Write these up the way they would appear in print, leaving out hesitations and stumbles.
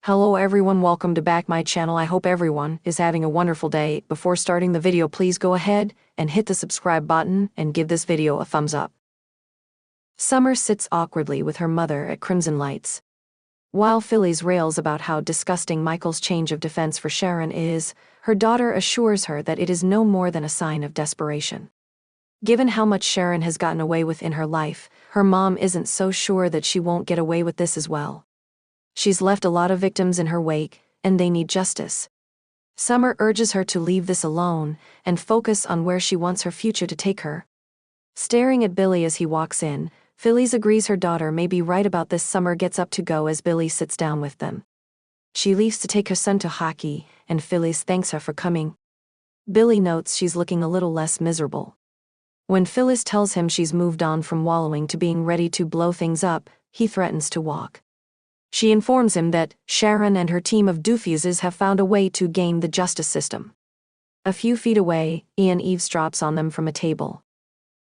Hello everyone, welcome to back my channel. I hope everyone is having a wonderful day. Before starting the video, please go ahead and hit the subscribe button and give this video a thumbs up. Summer sits awkwardly with her mother at Crimson Lights. While Phyllis rails about how disgusting Michael's change of defense for Sharon is, her daughter assures her that it is no more than a sign of desperation. Given how much Sharon has gotten away with in her life, her mom isn't so sure that she won't get away with this as well. She's left a lot of victims in her wake, and they need justice. Summer urges her to leave this alone and focus on where she wants her future to take her. Staring at Billy as he walks in, Phyllis agrees her daughter may be right about this. Summer gets up to go as Billy sits down with them. She leaves to take her son to hockey, and Phyllis thanks her for coming. Billy notes she's looking a little less miserable. When Phyllis tells him she's moved on from wallowing to being ready to blow things up, he threatens to walk. She informs him that Sharon and her team of doofuses have found a way to game the justice system. A few feet away, Ian eavesdrops on them from a table.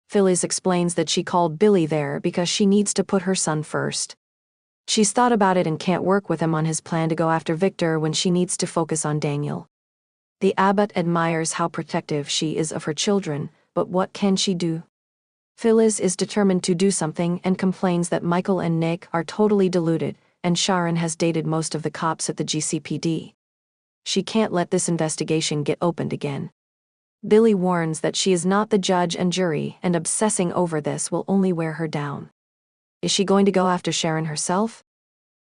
Phyllis explains that she called Billy there because she needs to put her son first. She's thought about it and can't work with him on his plan to go after Victor when she needs to focus on Daniel. The abbot admires how protective she is of her children, but what can she do? Phyllis is determined to do something and complains that Michael and Nick are totally deluded, and Sharon has dated most of the cops at the GCPD. She can't let this investigation get opened again. Billy warns that she is not the judge and jury, and obsessing over this will only wear her down. Is she going to go after Sharon herself?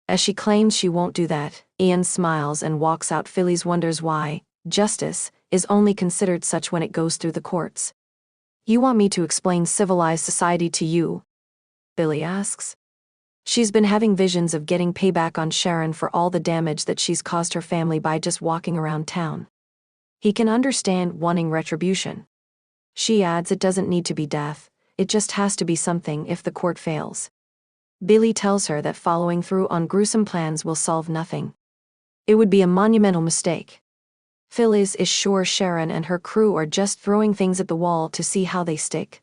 As she claims she won't do that, Ian smiles and walks out. Phyllis wonders why justice is only considered such when it goes through the courts. You want me to explain civilized society to you? Billy asks. She's been having visions of getting payback on Sharon for all the damage that she's caused her family by just walking around town. He can understand wanting retribution. She adds it doesn't need to be death, it just has to be something if the court fails. Billy tells her that following through on gruesome plans will solve nothing. It would be a monumental mistake. Phyllis is sure Sharon and her crew are just throwing things at the wall to see how they stick.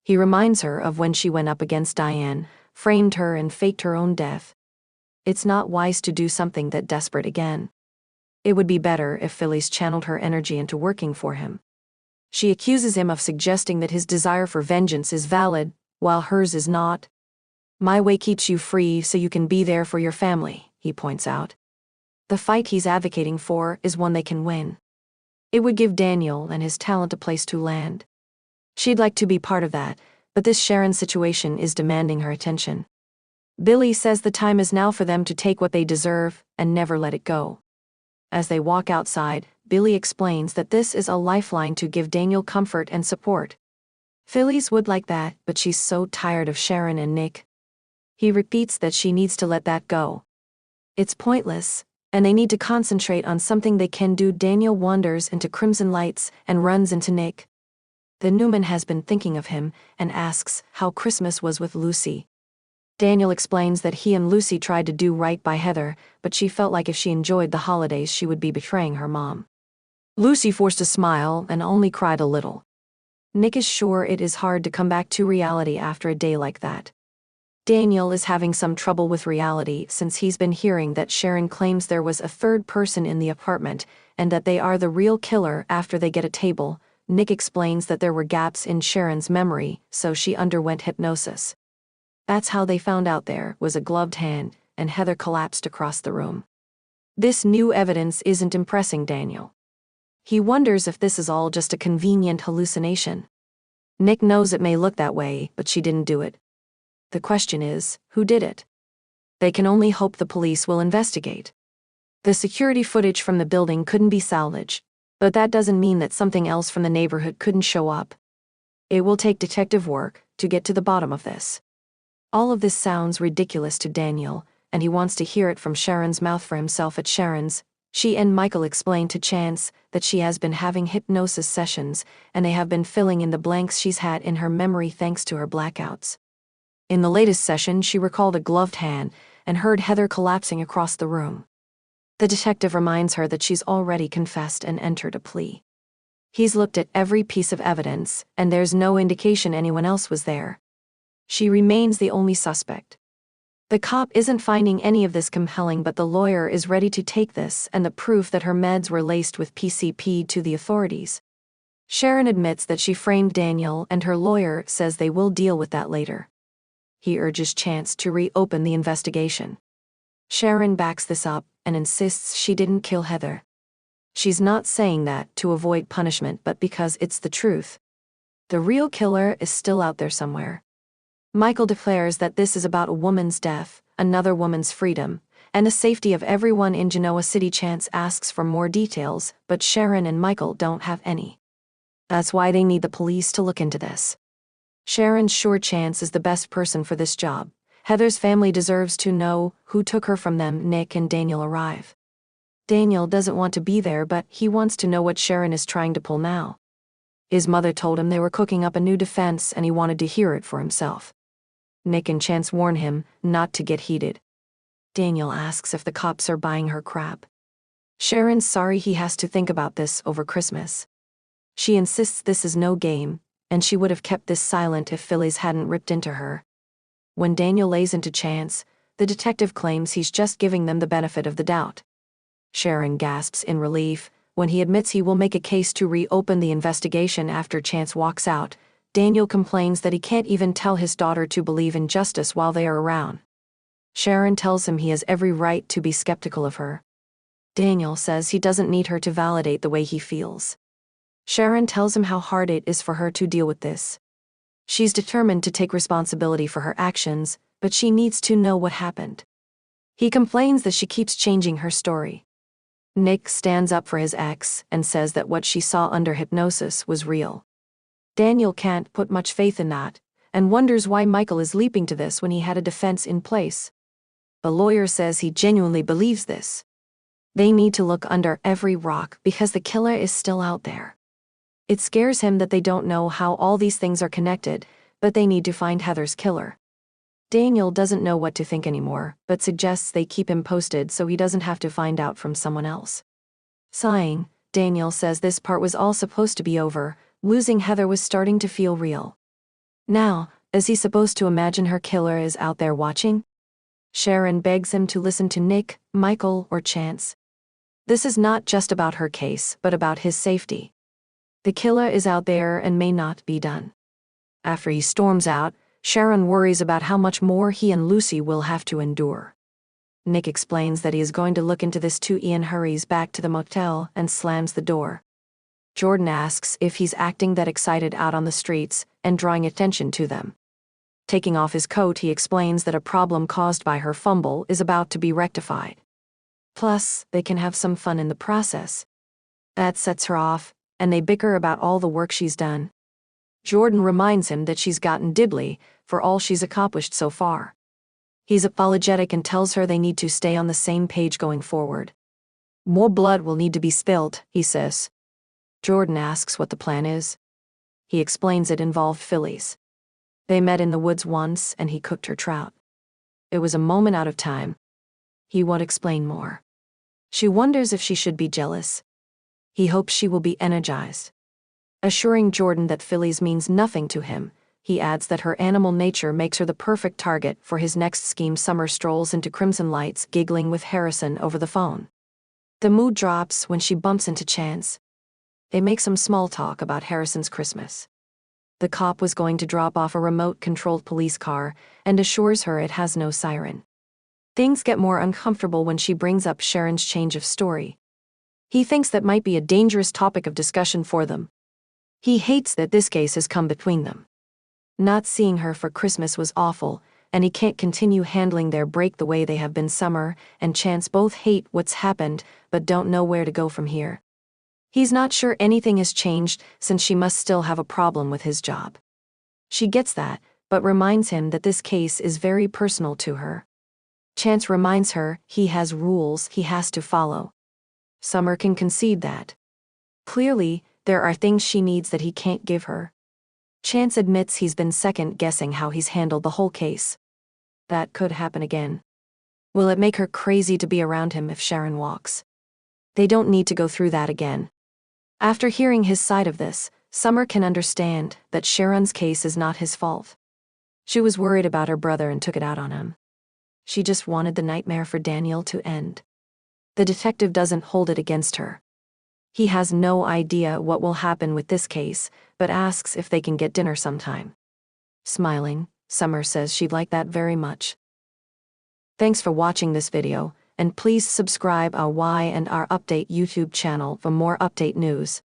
He reminds her of when she went up against Diane, framed her and faked her own death. It's not wise to do something that desperate again. It would be better if Phyllis channeled her energy into working for him. She accuses him of suggesting that his desire for vengeance is valid, while hers is not. My way keeps you free so you can be there for your family, he points out. The fight he's advocating for is one they can win. It would give Daniel and his talent a place to land. She'd like to be part of that, but this Sharon situation is demanding her attention. Billy says the time is now for them to take what they deserve and never let it go. As they walk outside, Billy explains that this is a lifeline to give Daniel comfort and support. Phyllis would like that, but she's so tired of Sharon and Nick. He repeats that she needs to let that go. It's pointless, and they need to concentrate on something they can do. Daniel wanders into Crimson Lights and runs into Nick. The Newman has been thinking of him and asks how Christmas was with Lucy. Daniel explains that he and Lucy tried to do right by Heather, but she felt like if she enjoyed the holidays she would be betraying her mom. Lucy forced a smile and only cried a little. Nick is sure it is hard to come back to reality after a day like that. Daniel is having some trouble with reality since he's been hearing that Sharon claims there was a third person in the apartment and that they are the real killer after they get a table. Nick explains that there were gaps in Sharon's memory, so she underwent hypnosis. That's how they found out there was a gloved hand, and Heather collapsed across the room. This new evidence isn't impressing Daniel. He wonders if this is all just a convenient hallucination. Nick knows it may look that way, but she didn't do it. The question is, who did it? They can only hope the police will investigate. The security footage from the building couldn't be salvaged, but that doesn't mean that something else from the neighborhood couldn't show up. It will take detective work to get to the bottom of this. All of this sounds ridiculous to Daniel, and he wants to hear it from Sharon's mouth for himself. At Sharon's, she and Michael explain to Chance that she has been having hypnosis sessions, and they have been filling in the blanks she's had in her memory thanks to her blackouts. In the latest session, she recalled a gloved hand and heard Heather collapsing across the room. The detective reminds her that she's already confessed and entered a plea. He's looked at every piece of evidence, and there's no indication anyone else was there. She remains the only suspect. The cop isn't finding any of this compelling, but the lawyer is ready to take this and the proof that her meds were laced with PCP to the authorities. Sharon admits that she framed Daniel, and her lawyer says they will deal with that later. He urges Chance to reopen the investigation. Sharon backs this up and insists she didn't kill Heather. She's not saying that to avoid punishment, but because it's the truth. The real killer is still out there somewhere. Michael declares that this is about a woman's death, another woman's freedom, and the safety of everyone in Genoa City. Chance asks for more details, but Sharon and Michael don't have any. That's why they need the police to look into this. Sharon's sure Chance is the best person for this job. Heather's family deserves to know who took her from them. Nick and Daniel arrive. Daniel doesn't want to be there, but he wants to know what Sharon is trying to pull now. His mother told him they were cooking up a new defense and he wanted to hear it for himself. Nick and Chance warn him not to get heated. Daniel asks if the cops are buying her crap. Sharon's sorry he has to think about this over Christmas. She insists this is no game, and she would have kept this silent if Phillies hadn't ripped into her. When Daniel lays into Chance, the detective claims he's just giving them the benefit of the doubt. Sharon gasps in relief when he admits he will make a case to reopen the investigation. After Chance walks out, Daniel complains that he can't even tell his daughter to believe in justice while they are around. Sharon tells him he has every right to be skeptical of her. Daniel says he doesn't need her to validate the way he feels. Sharon tells him how hard it is for her to deal with this. She's determined to take responsibility for her actions, but she needs to know what happened. He complains that she keeps changing her story. Nick stands up for his ex and says that what she saw under hypnosis was real. Daniel can't put much faith in that, and wonders why Michael is leaping to this when he had a defense in place. The lawyer says he genuinely believes this. They need to look under every rock because the killer is still out there. It scares him that they don't know how all these things are connected, but they need to find Heather's killer. Daniel doesn't know what to think anymore, but suggests they keep him posted so he doesn't have to find out from someone else. Sighing, Daniel says this part was all supposed to be over. Losing Heather was starting to feel real. Now, is he supposed to imagine her killer is out there watching? Sharon begs him to listen to Nick, Michael, or Chance. This is not just about her case, but about his safety. The killer is out there and may not be done. After he storms out, Sharon worries about how much more he and Lucy will have to endure. Nick explains that he is going to look into this too. Ian hurries back to the motel and slams the door. Jordan asks if he's acting that excited out on the streets and drawing attention to them. Taking off his coat, he explains that a problem caused by her fumble is about to be rectified. Plus, they can have some fun in the process. That sets her off, and they bicker about all the work she's done. Jordan reminds him that she's gotten diddly for all she's accomplished so far. He's apologetic and tells her they need to stay on the same page going forward. More blood will need to be spilled, he says. Jordan asks what the plan is. He explains it involved Phillies. They met in the woods once and he cooked her trout. It was a moment out of time. He won't explain more. She wonders if she should be jealous. He hopes she will be energized. Assuring Jordan that Phillies means nothing to him, he adds that her animal nature makes her the perfect target for his next scheme. Summer strolls into Crimson Lights, giggling with Harrison over the phone. The mood drops when she bumps into Chance. They make some small talk about Harrison's Christmas. The cop was going to drop off a remote-controlled police car and assures her it has no siren. Things get more uncomfortable when she brings up Sharon's change of story. He thinks that might be a dangerous topic of discussion for them. He hates that this case has come between them. Not seeing her for Christmas was awful, and he can't continue handling their break the way they have been. Summer and Chance both hate what's happened, but don't know where to go from here. He's not sure anything has changed since she must still have a problem with his job. She gets that, but reminds him that this case is very personal to her. Chance reminds her he has rules he has to follow. Summer can concede that. Clearly, there are things she needs that he can't give her. Chance admits he's been second-guessing how he's handled the whole case. That could happen again. Will it make her crazy to be around him if Sharon walks? They don't need to go through that again. After hearing his side of this, Summer can understand that Sharon's case is not his fault. She was worried about her brother and took it out on him. She just wanted the nightmare for Daniel to end. The detective doesn't hold it against her. He has no idea what will happen with this case, but asks if they can get dinner sometime. Smiling, Summer says she'd like that very much. Thanks for watching this video, and please subscribe our Y and R Update YouTube channel for more update news.